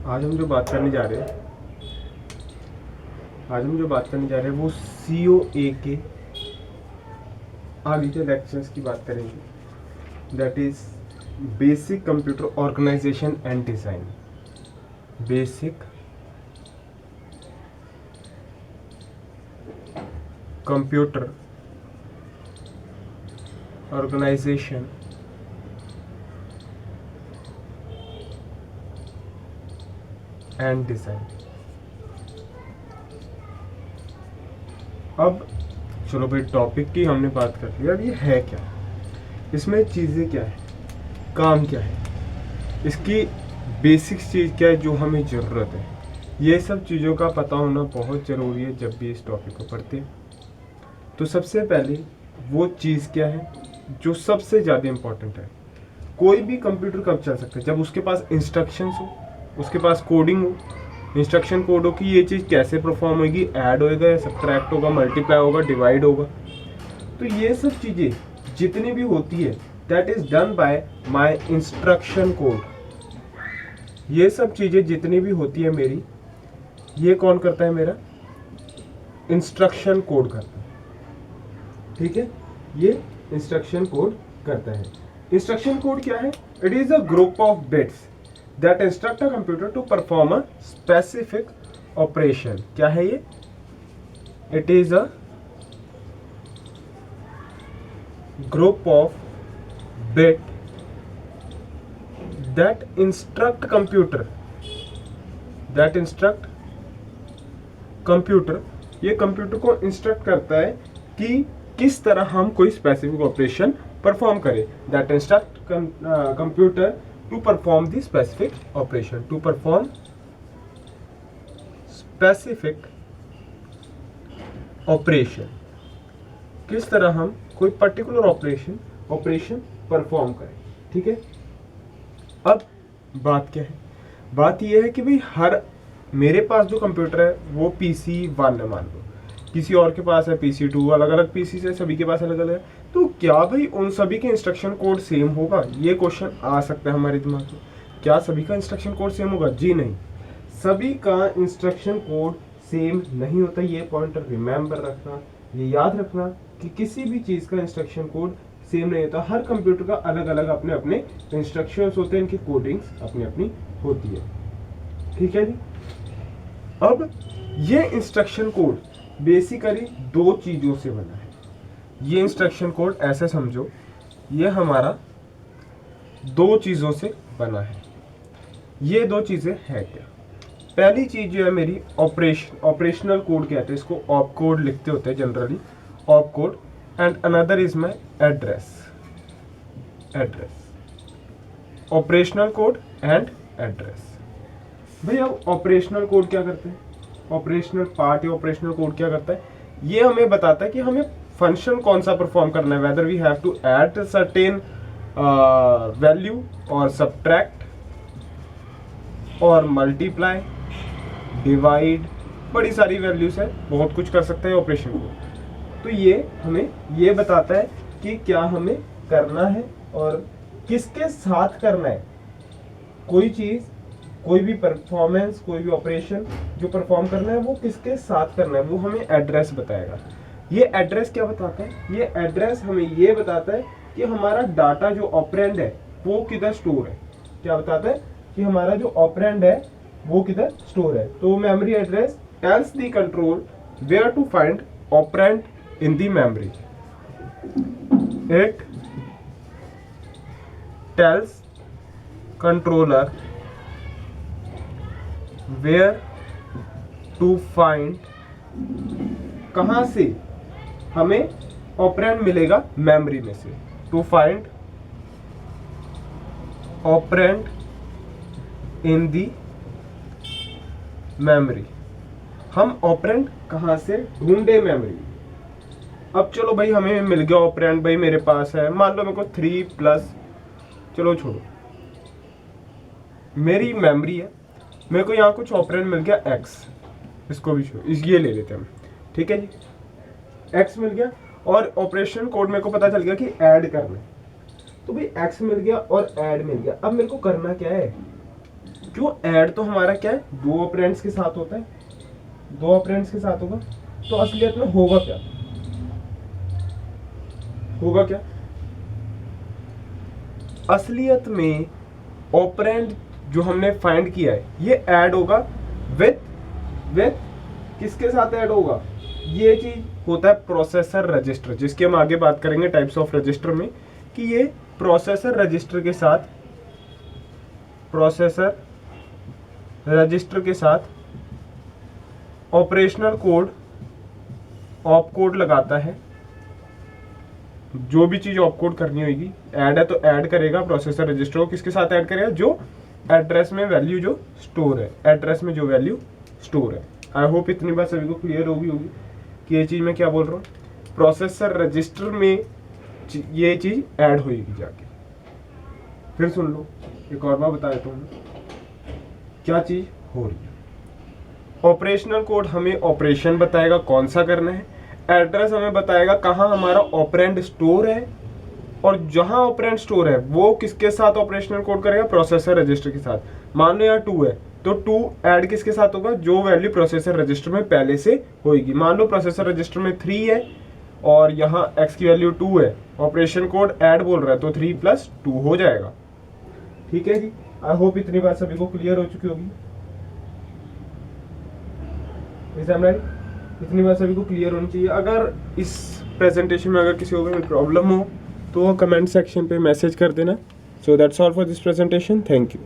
आज हम जो बात करने जा रहे हैं वो COA के आगे के लेक्चर्स की बात करेंगे। That is basic computer organisation and design. Basic computer organisation and design. अब चलो भाई, टॉपिक की हमने बात कर ली। अब ये है क्या, इसमें चीज़ें क्या है, काम क्या है, इसकी बेसिक चीज़ क्या है जो हमें ज़रूरत है, ये सब चीज़ों का पता होना बहुत ज़रूरी है जब भी इस टॉपिक को पढ़ते हैं। तो सबसे पहले वो चीज़ क्या है जो सबसे ज़्यादा इम्पोर्टेंट है। कोई भी कंप्यूटर कब चल सकता है? जब उसके पास इंस्ट्रक्शंस हो, उसके पास कोडिंग हो, इंस्ट्रक्शन कोड हो कि ये चीज़ कैसे परफॉर्म होगी, ऐड होएगा या सब्ट्रैक्ट होगा, मल्टीप्लाई होगा, डिवाइड होगा। तो ये सब चीज़ें जितनी भी होती है that is done by my instruction code. ये सब चीज़ें जितनी भी होती है मेरी, ये कौन करता है? मेरा इंस्ट्रक्शन कोड करता है। ठीक है, ये इंस्ट्रक्शन कोड करता है। इंस्ट्रक्शन कोड क्या है? It is a group of bits that instruct a computer to perform a specific operation। क्या है ये? It is a group of bit that instruct computer ये कंप्यूटर को इंस्ट्रक्ट करता है कि किस तरह हम कोई स्पेसिफिक ऑपरेशन परफॉर्म करें। That instruct computer to perform the specific operation, to perform specific operation। किस तरह हम कोई पर्टिकुलर ऑपरेशन परफॉर्म करें। ठीक है, अब बात क्या है? बात यह है कि भाई हर मेरे पास जो कंप्यूटर है वो PC1 है, मान लो किसी और के पास है PC2, अलग अलग PC से सभी के पास अलग अलग है। तो क्या भाई उन सभी के इंस्ट्रक्शन कोड सेम होगा? ये क्वेश्चन आ सकता है हमारे दिमाग में। क्या सभी का इंस्ट्रक्शन कोड सेम होगा? जी नहीं, सभी का इंस्ट्रक्शन कोड सेम नहीं होता। ये पॉइंट रिमेंबर रखना, ये याद रखना कि किसी भी चीज़ का इंस्ट्रक्शन कोड सेम नहीं होता। हर कंप्यूटर का अलग अलग अपने अपने इंस्ट्रक्शंस होते हैं, इनकी कोडिंग्स अपनी अपनी होती है। ठीक है जी। अब ये इंस्ट्रक्शन कोड बेसिकली दो चीज़ों से बना है। ये इंस्ट्रक्शन कोड ऐसे समझो, ये हमारा दो चीज़ों से बना है। ये दो चीज़ें हैं क्या? पहली चीज़ जो है मेरी ऑपरेशनल कोड कहते हैं इसको, ऑप कोड लिखते होते हैं generally, op code. And another is my address. Operational code and address. भाई अब ऑपरेशनल कोड क्या करते हैं? ऑपरेशनल पार्ट या ऑपरेशनल कोड क्या करता है? ये हमें बताता है कि हमें फंक्शन कौन सा परफॉर्म करना है, whether we have to add certain value और सब्ट्रैक्ट और मल्टीप्लाई, डिवाइड, बड़ी सारी वैल्यूज है, बहुत कुछ कर सकते हैं ऑपरेशन कोड। तो ये हमें ये बताता है कि क्या हमें करना है और किसके साथ करना है। कोई चीज़, कोई भी परफॉर्मेंस, कोई भी ऑपरेशन जो परफॉर्म करना है वो किसके साथ करना है, वो हमें एड्रेस बताएगा। ये एड्रेस क्या बताता है? ये एड्रेस हमें ये बताता है कि हमारा डाटा जो ऑपरेंड है वो किधर स्टोर है। क्या बताता है? कि हमारा जो ऑपरेंड है वो किधर स्टोर है। तो memory address tells the control where to find operand in the memory. It tells controller where to find, कहाँ से हमें ऑपरेंड मिलेगा? मेमोरी में से। To find operand in the memory. हम ऑपरेंड कहाँ से ढूंढे? मेमोरी। अब चलो भाई हमें मिल गया ऑपरेंड, भाई मेरे पास है, मान लो मेरे को 3+, चलो छोड़ो, मेरी मेमोरी है, मेरे को यहाँ कुछ ऑपरेंड मिल गया x, इसको भी ये ले लेते हैं हम। ठीक है जी, x मिल गया और ऑपरेशन कोड मेरे को पता चल गया कि ऐड करना है। तो भाई x मिल गया और ऐड मिल गया। अब मेरे को करना क्या है? क्यों, ऐड तो हमारा क्या है, दो ऑपरेंड्स के साथ होता है, दो ऑपरेंड्स के साथ होगा। तो असलियत में होगा क्या, होगा क्या, असलियत में ऑपरेंड जो हमने फाइंड किया है ये ऐड होगा विथ किसके साथ ऐड होगा, ये चीज होता है प्रोसेसर रजिस्टर, जिसकी हम आगे बात करेंगे टाइप्स ऑफ रजिस्टर में, कि ये प्रोसेसर रजिस्टर के साथ, प्रोसेसर रजिस्टर के साथ ऑपरेशनल कोड, ऑप कोड लगाता है। जो भी चीज ऑप कोड करनी होगी, ऐड है तो ऐड करेगा प्रोसेसर रजिस्टर को, किसके साथ ऐड करेगा, जो एड्रेस में वैल्यू जो स्टोर है, एड्रेस में जो वैल्यू स्टोर है। आई होप इतनी बात सभी को क्लियर होगी कि ये चीज मैं क्या बोल रहा हूँ, प्रोसेसर रजिस्टर में ये चीज ऐड होगी जाके। फिर सुन लो, एक और बार बता देता हूँ क्या चीज हो रही है। ऑपरेशनल कोड हमें ऑपरेशन बताएगा कौन सा करना है, एड्रेस हमें बताएगा कहाँ हमारा ऑपरेंड स्टोर है, और जहां ऑपरेंड स्टोर है वो किसके साथ ऑपरेशनल कोड करेगा, प्रोसेसर रजिस्टर के साथ। मान लो यहाँ 2 है तो 2 ऐड किसके साथ होगा, जो वैल्यू प्रोसेसर रजिस्टर में पहले से होगी। मान लो प्रोसेसर रजिस्टर में 3 है और यहाँ x की वैल्यू 2 है, ऑपरेशन कोड ऐड बोल रहा है तो 3 + 2 हो जाएगा। ठीक है जी, आई होप इतनी बात सभी को क्लियर हो चुकी होगी। इतनी बात सभी को क्लियर होनी चाहिए। अगर इस प्रेजेंटेशन में अगर किसी को कोई प्रॉब्लम हो तो कमेंट सेक्शन पे मैसेज कर देना। So that's all for this presentation, thank you.